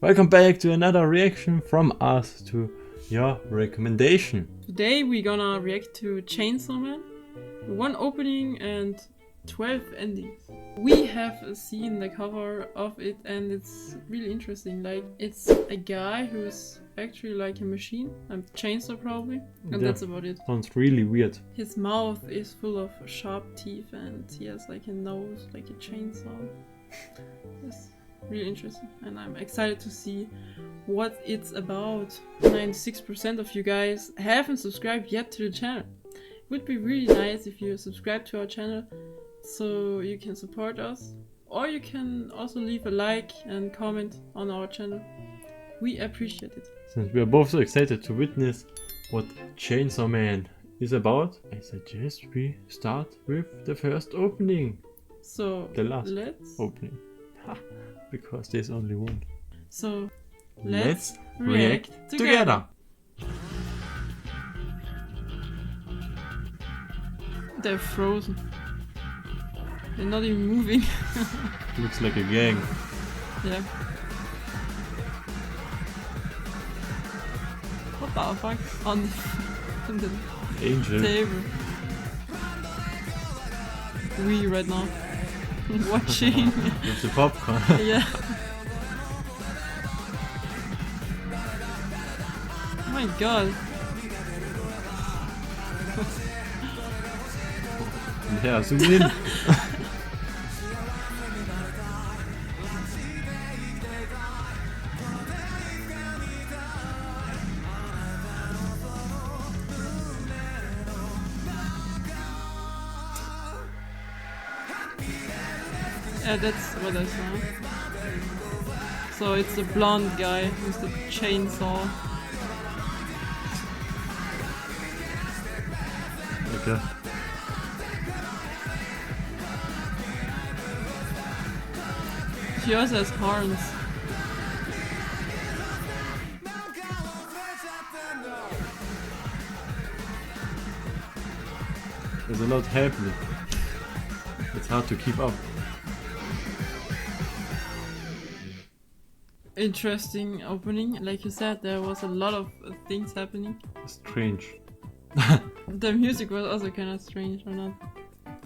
Welcome back to another reaction from us to your recommendation. Today we're gonna react to Chainsaw Man. 1 opening and 12 endings. We have seen the cover of it and it's really interesting. Like, it's a guy who's actually like a machine, a chainsaw probably, and that's about it. Sounds really weird. His mouth is full of sharp teeth and he has like a nose like a chainsaw. It's really interesting and I'm excited to see what it's about. 96% of you guys haven't subscribed yet to the channel. It would be really nice if you subscribe to our channel so you can support us, or you can also leave a like and comment on our channel. We appreciate it. Since we are both so excited to witness what Chainsaw Man is about, I suggest we start with the first opening. So The last let's opening. Ha, because there's only one. So Let's react together. They're frozen. They're not even moving. Looks like a gang. Yeah. What the fuck? On the Angel. table. We right now. Watching. With the popcorn. Yeah. Oh my god. Yeah, zoom in. Yeah, that's what I saw. So it's the blonde guy with the chainsaw. Okay. He also has horns. There's a lot happening. It's hard to keep up. Interesting opening. Like you said, there was a lot of things happening. Strange. The music was also kind of strange, or not?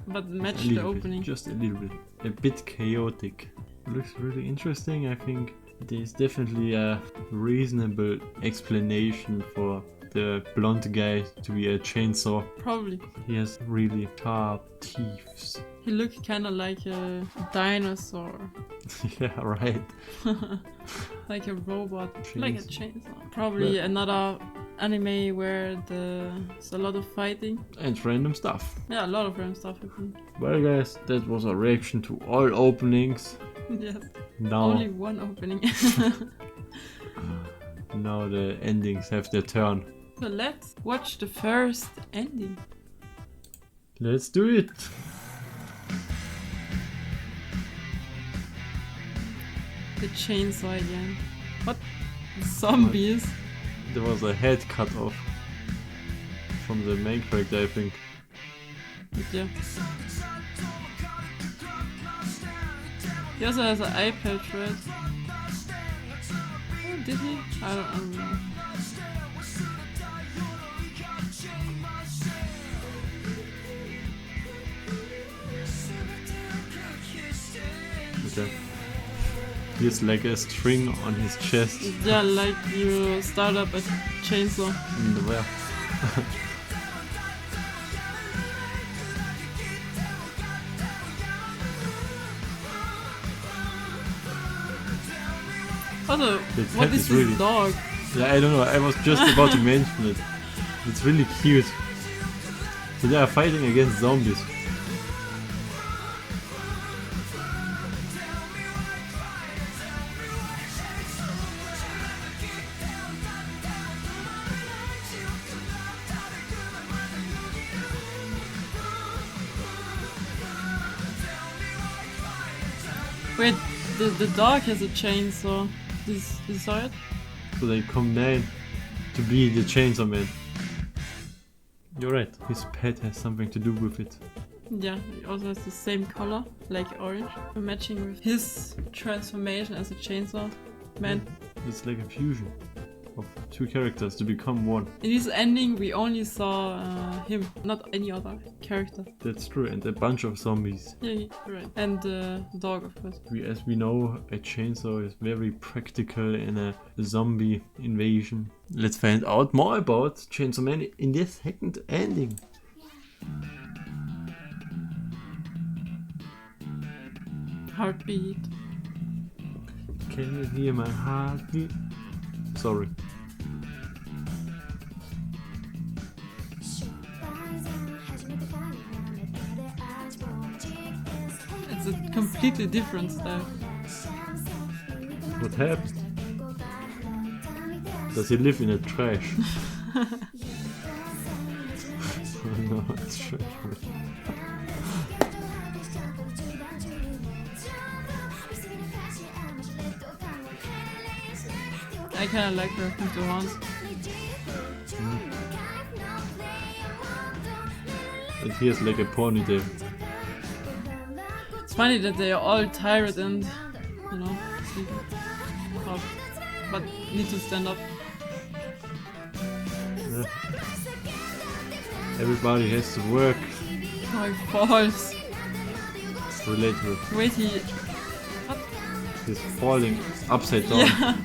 But matched the opening. Just a little bit. A bit chaotic. Looks really interesting. I think there's definitely a reasonable explanation for the blonde guy to be a chainsaw. Probably. He has really sharp teeth. He looked kind of like a dinosaur. Yeah, right. Like a robot. Like a chainsaw. Probably another anime where there's a lot of fighting. And random stuff. Yeah, a lot of random stuff happened. Well guys, that was a reaction to all openings. Yes. Now, Only 1 opening. now the endings have their turn. So let's watch the first ending. Let's do it. The chainsaw again. What? Zombies? There was a head cut off from the main character, I think. Yeah. He also has an eye patch, right? Oh, did he? I don't know. Okay. He has like a string on his chest. Yeah, like you start up a chainsaw. Where? Also, Its what head is is this really- dog? Yeah, I don't know. I was just about to mention it. It's really cute. So they are fighting against zombies. Wait, the dog has a chainsaw. This saw it? So they combine to be the Chainsaw Man. You're right, his pet has something to do with it. Yeah, he also has the same color, like orange, matching with his transformation as a chainsaw. man. It's like a fusion of two characters to become one. In this ending, we only saw him, not any other character. That's true, and a bunch of zombies. Yeah, right. And the dog, of course. As we know, a chainsaw is very practical in a zombie invasion. Let's find out more about Chainsaw Man in the second ending. Heartbeat. Can you hear my heartbeat? Sorry. It's a completely different style. What happened? Does he live in a trash? No, it's trash. I kinda like her with the horns. And he has like a ponytail. It's funny that they are all tired and, you know, sleeping. Oh, but need to stand up. Yeah. Everybody has to work. Oh, he falls. Relatable. Wait, He's falling upside down. Yeah.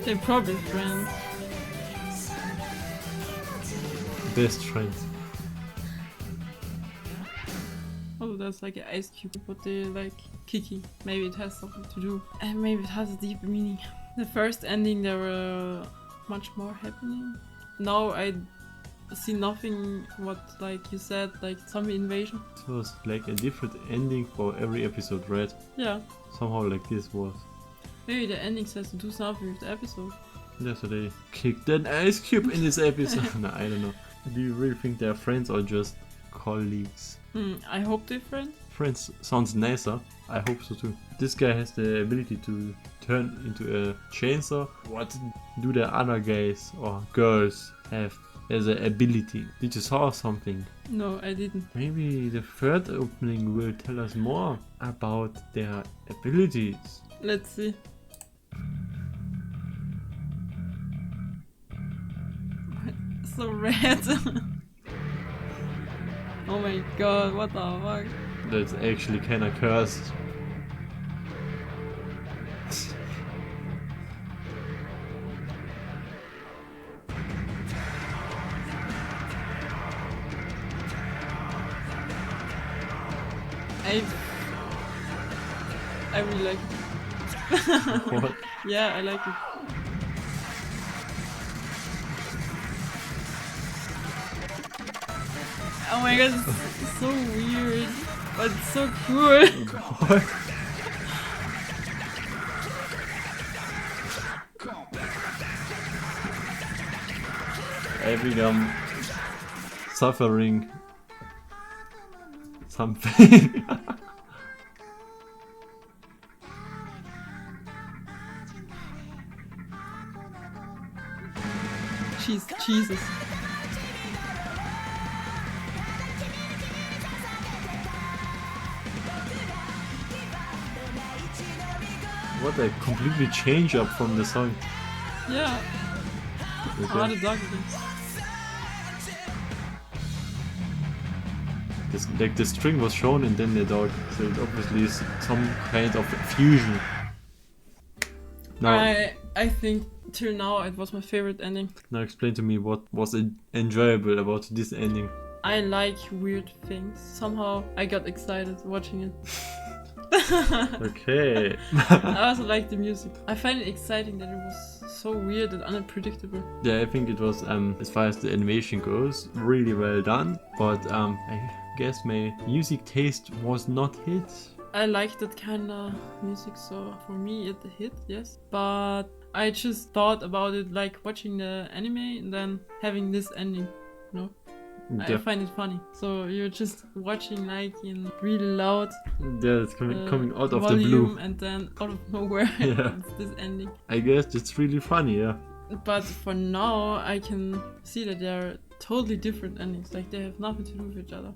They're probably friends. Best friends. Oh, there's like an ice cube, but they like Kiki. Maybe it has something to do. And maybe it has a deeper meaning. The first ending, there were much more happening. Now I see nothing what, like you said, like zombie invasion. It was like a different ending for every episode, right? Yeah. Somehow like this was. Maybe the ending has to do something with the episode. Yeah, so they kicked an ice cube in this episode. No, I don't know. Do you really think they're friends or just colleagues? I hope they're friends. Friends sounds nicer. I hope so too. This guy has the ability to turn into a chainsaw. What do the other guys or girls have as an ability? Did you saw something? No, I didn't. Maybe the third opening will tell us more about their abilities. Let's see. So red. Oh my god, what the fuck? That's actually kinda cursed. I really like it. What? Yeah, I like it. Oh my god, it's so weird, but it's so cool. What? I think I'm suffering something. Jesus. What a completely change up from the song. Yeah. Okay. Oh, the dog again. Like the string was shown and then the dog, so it obviously is some kind of fusion. Now, I think till now it was my favorite ending. now explain to me what was enjoyable about this ending. I like weird things. Somehow I got excited watching it. Okay. I also like the music. I find it exciting that it was so weird and unpredictable. Yeah, I think it was, as far as the animation goes, really well done. But I guess my music taste was not hit. I like that kind of music, so for me it hit, yes. But I just thought about it like watching the anime and then having this ending, you know? I find it funny. So you're just watching like in really loud Yeah, it's coming out of the volume, blue. and then out of nowhere Yeah. it's this ending. I guess it's really funny, yeah. But for now, I can see that they're totally different endings. Like they have nothing to do with each other,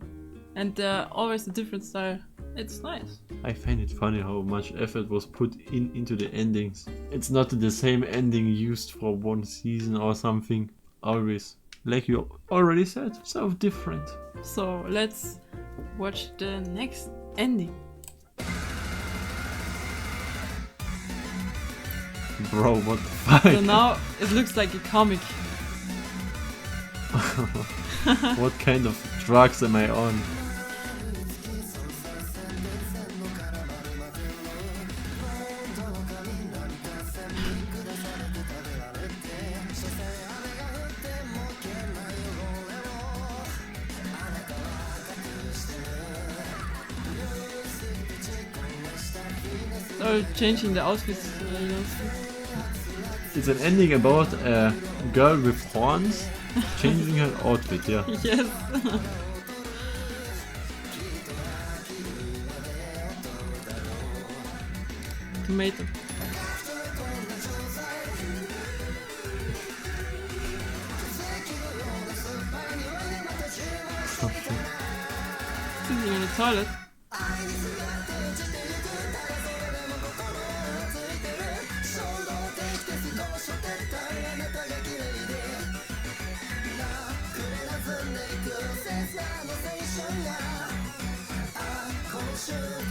and they're always a different style. It's nice. I find it funny how much effort was put into the endings. It's not the same ending used for one season or something. Always, like you already said, so different. So let's watch the next ending. Bro, what the fuck? So now it looks like a comic. What kind of drugs am I on? Or changing the outfits, you know. It's an ending about a girl with horns changing her outfit, yeah. Yes. Tomato. Sitting in the toilet.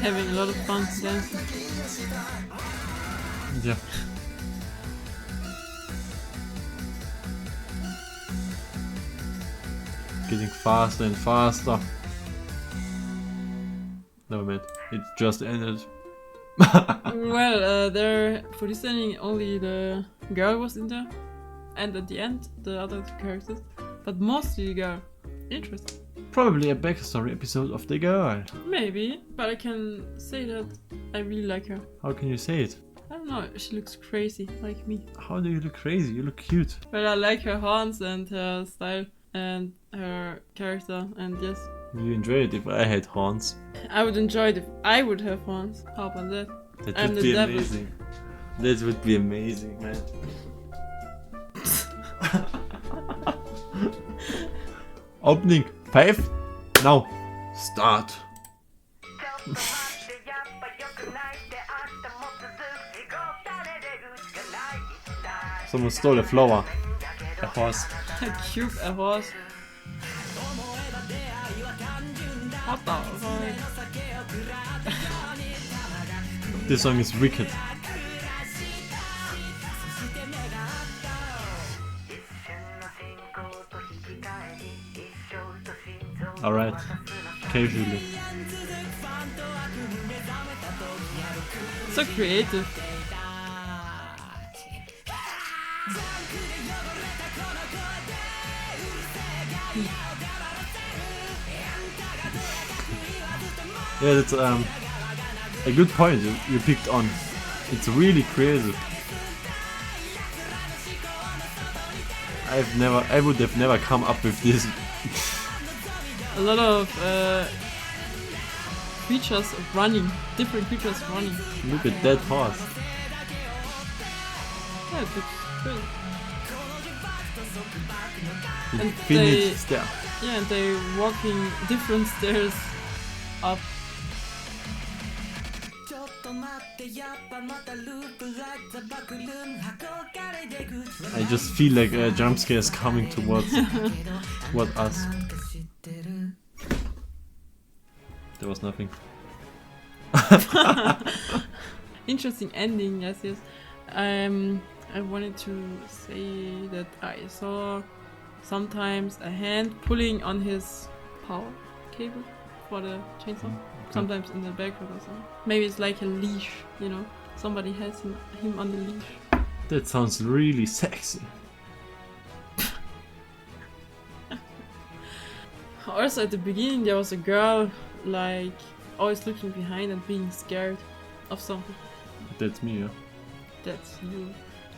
Having a lot of fun dancing. Yeah. Getting faster and faster. Never mind, it just ended. Well, there for this ending only the girl was in there, and at the end the other two characters, but mostly the girl. Interesting. Probably a backstory episode of the girl. Maybe, but I can say that I really like her. How can you say it? I don't know, she looks crazy like me. How do you look crazy? You look cute. But I like her horns and her style and her character, and yes. You enjoy it if I had horns. I would enjoy it if I would have horns. How about that? That I'm would the be devil. amazing. That would be amazing, man. Opening 5. Now, start. Someone stole a flower. A horse. Cute, a horse. What the fuck? This song is wicked. Alright, casually. So creative. Yeah, that's a good point you picked on. It's really creative. I would have never come up with this. A lot of creatures running, different creatures running. Look at that horse. Yeah, it looks good. Infinite stair. Yeah, and they walking different stairs up. I just feel like a jump scare is coming toward us. There was nothing. Interesting ending, yes. I wanted to say that I saw sometimes a hand pulling on his power cable for the chainsaw. Okay. Sometimes in the background or something. Maybe it's like a leash, you know? Somebody has him on the leash. That sounds really sexy. Also at the beginning there was a girl like always looking behind and being scared of something. That's me, yeah. That's you.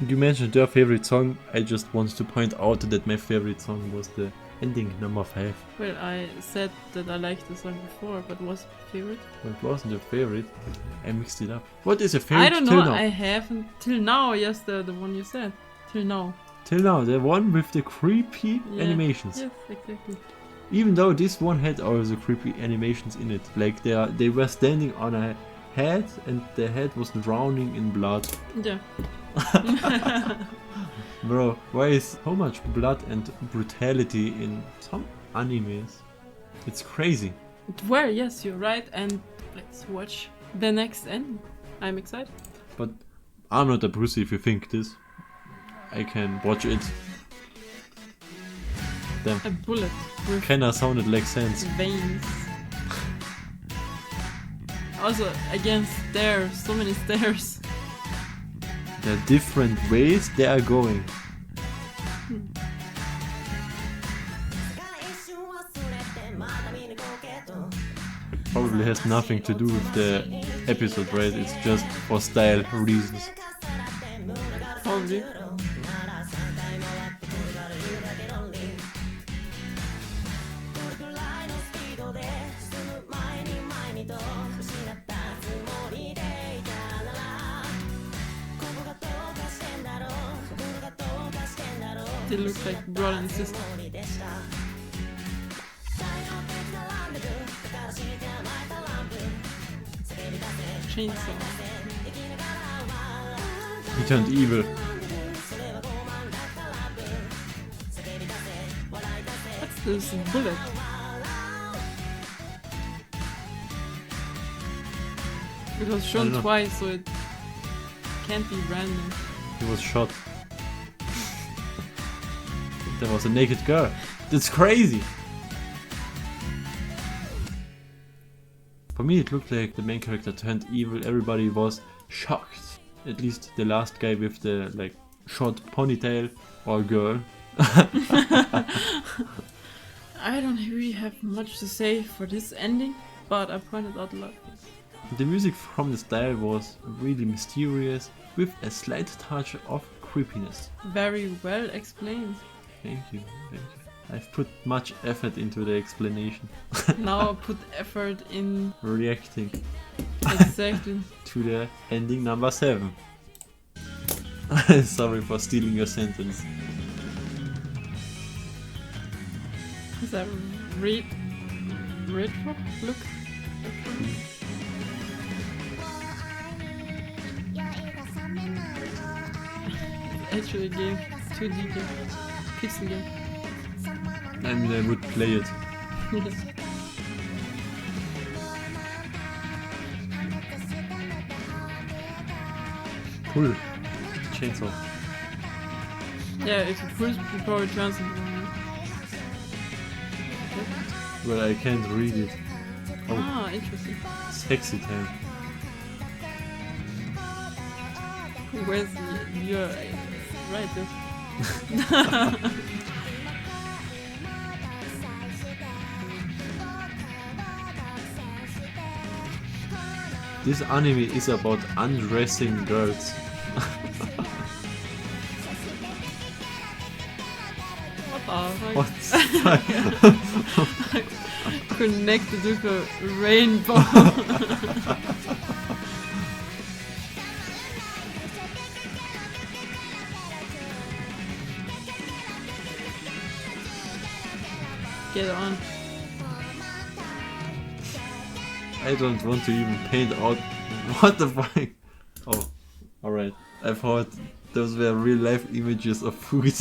You mentioned your favorite song. I just want to point out that my favorite song was the ending number 5. Well, I said that I liked the song before, but was it favorite? Well, it wasn't your favorite. I mixed it up. What is your favorite I don't know, till now? I haven't till now, yes, the one you said. Till now. till now, the one with the creepy animations. Yes, exactly. Even though this one had also creepy animations in it. Like they were standing on a head and the head was drowning in blood. Yeah. Bro, why is so much blood and brutality in some animes? It's crazy. Well, yes, you're right, and let's watch the next end. I'm excited. But I'm not a pussy if you think this. I can watch it. Damn. A bullet with Kinda sounded like sense. veins. Also, again, stairs. So many stairs. There are different ways they are going. Probably has nothing to do with the episode, right? It's just for style reasons. Probably. They look like brother and sister. Chainsaw. He turned evil. What's this bullet? It was I shown don't know. twice, so it can't be random. He was shot. There was a naked girl. That's crazy! For me it looked like the main character turned evil. Everybody was shocked. At least the last guy with the like short ponytail or girl. I don't really have much to say for this ending, but I pointed out a lot of things. The music from the style was really mysterious with a slight touch of creepiness. Very well explained. Thank you, thank you. I've put much effort into the explanation. Now I put effort in Reacting exactly. to the ending number 7. Sorry for stealing your sentence. Is that retro look? Actually, game 2D game, pixel game. I mean, I would play it. Pull. Chainsaw. Yeah, if you push before it turns into Well, I can't read it. Oh, Ah, interesting. sexy time. Where's your right? This anime is about undressing girls. What the What? fuck? Connected with a rainbow. Get on. I don't want to even paint out. What the fuck? Oh, alright. I thought those were real life images of food.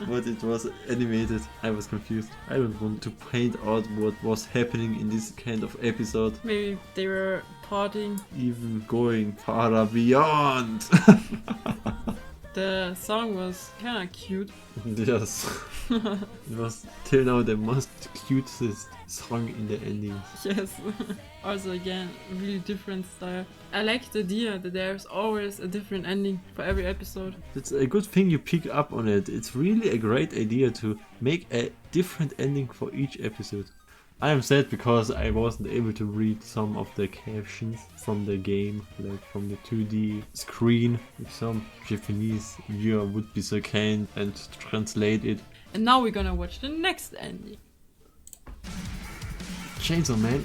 But it was animated. I was confused. I don't want to paint out what was happening in this kind of episode. Maybe they were partying. Even going farther beyond. The song was kinda cute. Yes. It was till now the most cutest song in the ending. Yes. Also again, really different style. I like the idea that there's always a different ending for every episode. It's a good thing you pick up on it. It's really a great idea to make a different ending for each episode. I am sad because I wasn't able to read some of the captions from the game, like from the 2D screen. If some Japanese viewer would be so kind and translate it. And now we're gonna watch the next ending. Chainsaw Man,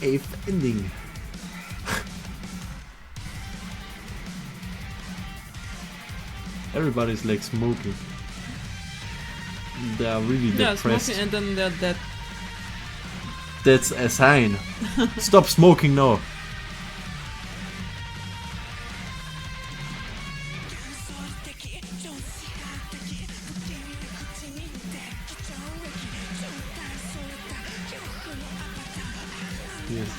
8th ending. Everybody's like smoking. They are really Yeah, depressed. smoking and then they're dead. That's a sign. Stop smoking now. Yes.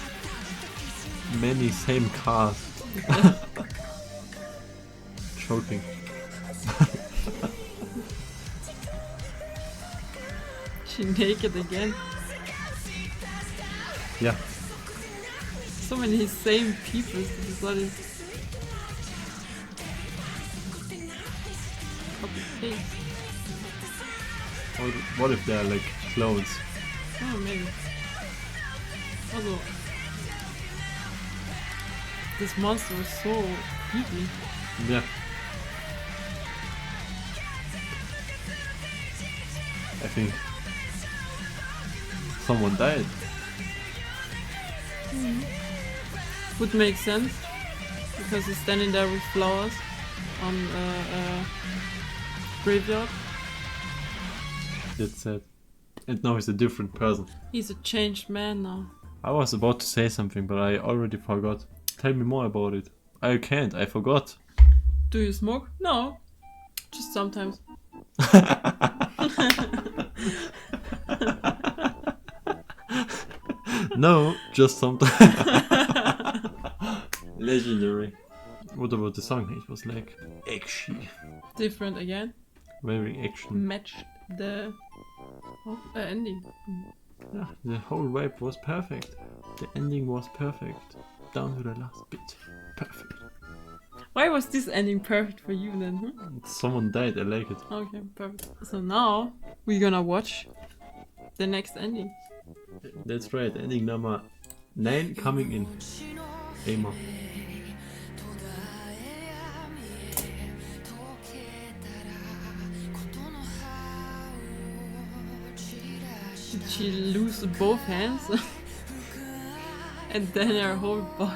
Many same cars. Choking. She naked again. Yeah. So many same people. This bloody copy paste. What if they're like clones? Oh, maybe. Also, this monster was so creepy. Yeah. I think someone died. Would make sense because he's standing there with flowers on a graveyard. That's sad. And now he's a different person. He's a changed man now. I was about to say something, but I already forgot. Tell me more about it. I can't, I forgot. Do you smoke? No, just sometimes. No, just sometimes. Legendary. What about the song? It was like action. Different again. Very action. Matched the ending. Yeah, the whole vibe was perfect. The ending was perfect. Down to the last bit. Perfect. Why was this ending perfect for you then? Huh? Someone died, I like it. Okay, perfect. So now we're gonna watch the next ending. That's right, ending number 9 coming in. Aimer. Did she lose both hands? And then her whole body.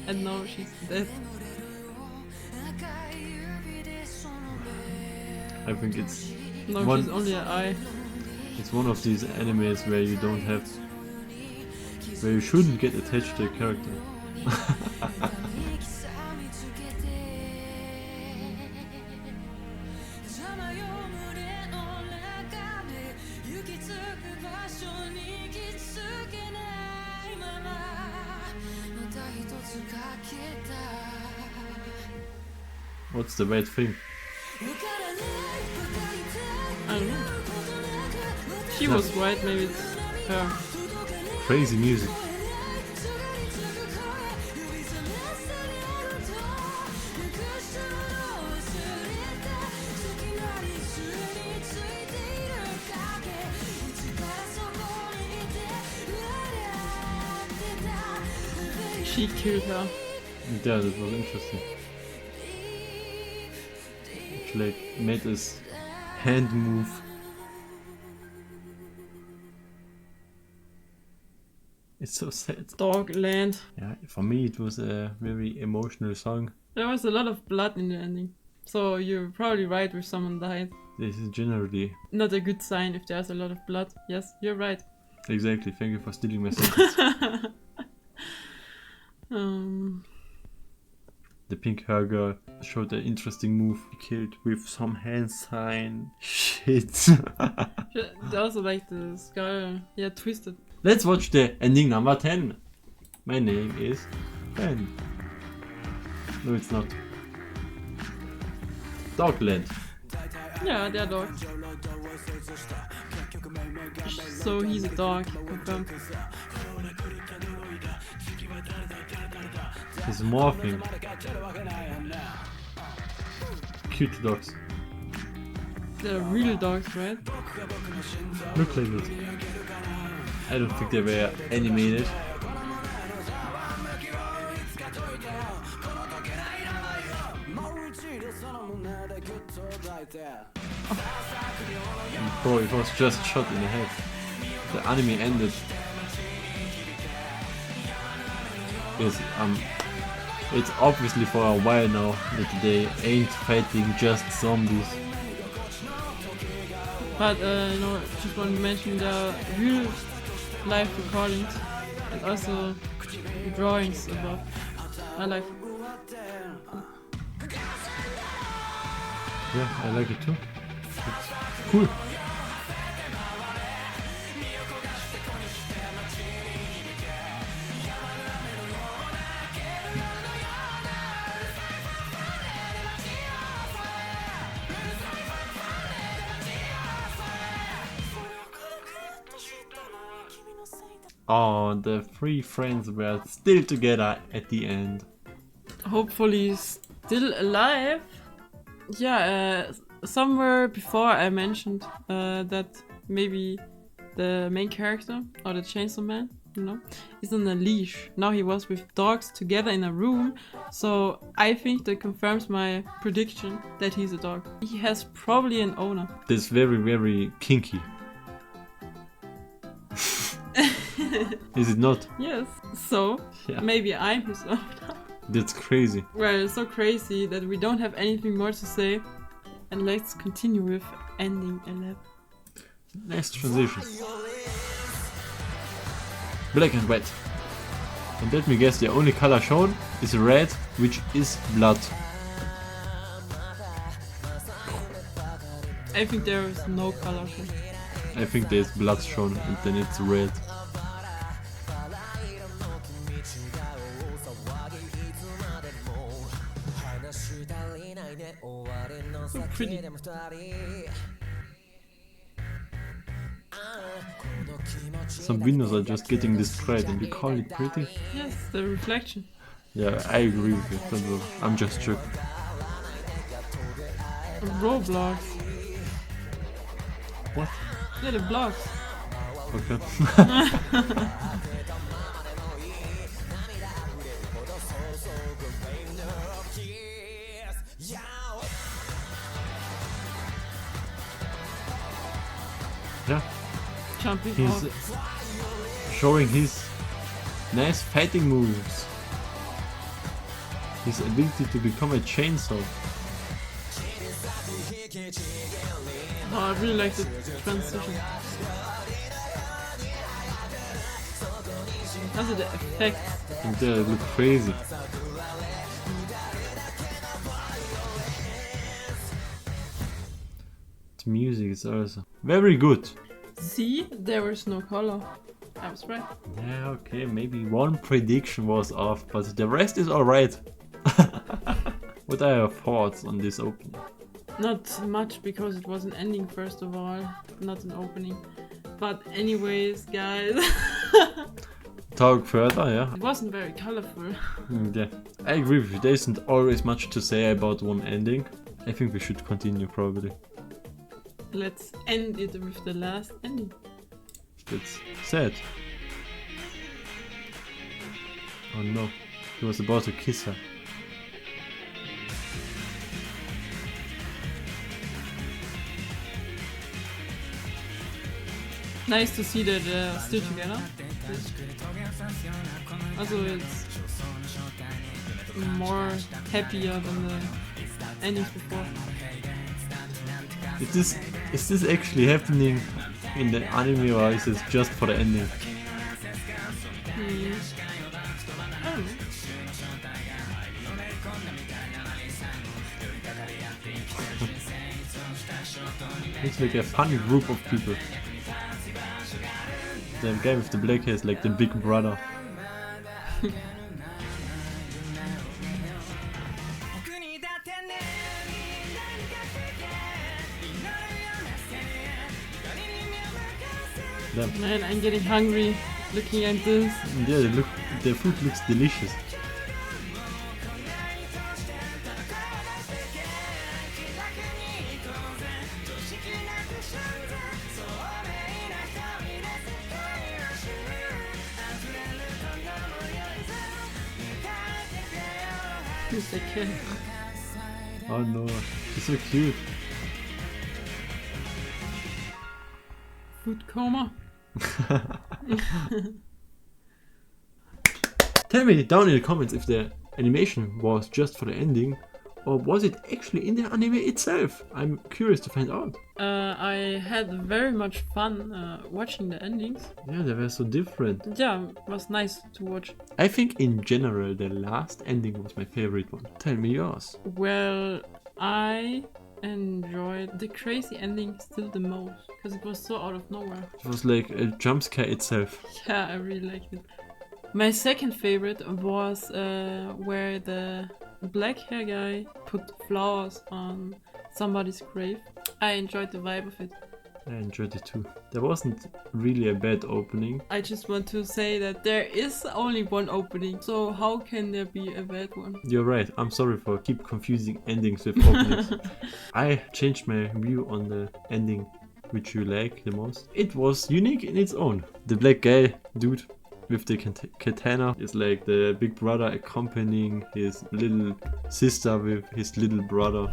And now she's dead. I think it's No, one, she's only an eye. it's one of these animes where you don't have, where you shouldn't get attached to a character. What's the right thing? I don't know. She was right, maybe it's her. Crazy music. She killed her. Yeah, that was interesting. She like made this hand move. It's so sad. Dog land. Yeah, for me it was a very emotional song. There was a lot of blood in the ending. So you're probably right if someone died. This is generally Not a good sign if there's a lot of blood. Yes, you're right. exactly. Thank you for stealing my sentence. The pink hair girl showed an interesting move. Killed with some hand sign. Shit. They also like the skull. Yeah, twisted. Let's watch the ending number 10. My name is Ben. No, it's not. Dogland. Yeah, they're dogs. So he's a dog. Confirmed. He's morphing. Cute dogs. They're real dogs, right? Look like it. I don't think they were animated. Bro, it was just shot in the head. The anime ended. Yes, It's obviously for a while now that they ain't fighting just zombies. But just want to mention the real life recordings and also the drawings above. I like it. Yeah, I like it too. It's cool. Oh, the three friends were still together at the end. Hopefully still alive. Yeah, somewhere before I mentioned that maybe the main character or the Chainsaw Man, is on a leash. Now he was with dogs together in a room, so I think that confirms my prediction that he's a dog. He has probably an owner. That's very, very kinky. Is it not? Yes, so Yeah. maybe I'm his owner. That's crazy. Well, it's so crazy that we don't have anything more to say. And let's continue with ending 11. Nice transition. Black and white. And let me guess, the only color shown is red, which is blood. I think there is no color shown. I think there's blood shown and then it's red. So pretty. Some windows are just getting destroyed and you call it pretty? Yes, the reflection. Yeah, I agree with you. But I'm just joking. Roblox. What? Yeah, the blocks. Okay. Yeah, Jumping he's off. showing his nice fighting moves. His ability to become a chainsaw. Oh, I really like the transition. Also the effects. And they look crazy. The music is also very good. See, there was no color. I was right. Yeah, okay, maybe one prediction was off, but the rest is alright. What are your thoughts on this opening? Not much because it was an ending first of all, not an opening. But anyways, guys, Talk further, yeah? it wasn't very colorful. Yeah, I agree with you. There isn't always much to say about one ending. I think we should continue probably. Let's end it with the last ending. That's sad. Oh no, he was about to kiss her. Nice to see that they're still together. Also, it's more happier than the endings before. Is this actually happening in the anime or is it just for the ending? I don't know. It's like a funny group of people. The guy with the black hair is like the big brother. Damn. Man, I'm getting hungry looking at this. Yeah, the food looks delicious. Who's the kid? Oh no, she's so cute. Food coma? Tell me down in the comments if the animation was just for the ending, or was it actually in the anime itself? I'm curious to find out. I had very much fun watching the endings. Yeah, they were so different. Yeah, it was nice to watch. I think in general the last ending was my favorite one. Tell me yours. Well, I enjoyed the crazy ending still the most because it was so out of nowhere. It was like a jump scare itself. Yeah, I really liked it. My second favorite was where the black hair guy put flowers on somebody's grave. I enjoyed the vibe of it. I enjoyed it too. There wasn't really a bad opening. I just want to say that there is only one opening, so how can there be a bad one? You're right, I'm sorry for keep confusing endings with openings. I changed my view on the ending which you like the most. It was unique in its own. The black guy dude with the katana is like the big brother accompanying his little sister with his little brother.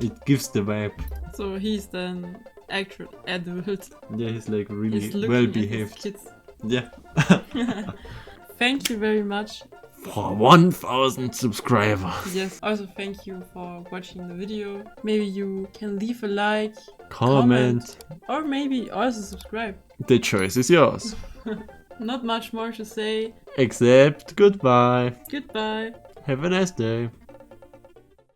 It gives the vibe. So he's an actual adult. Yeah, he's like really He's looking well at his behaved. kids. Yeah. Thank you very much. For 1000 subscribers. Yes, also thank you for watching the video. Maybe you can leave a like, Comment. or maybe also subscribe. The choice is yours. Not much more to say. Except goodbye. Goodbye. Have a nice day.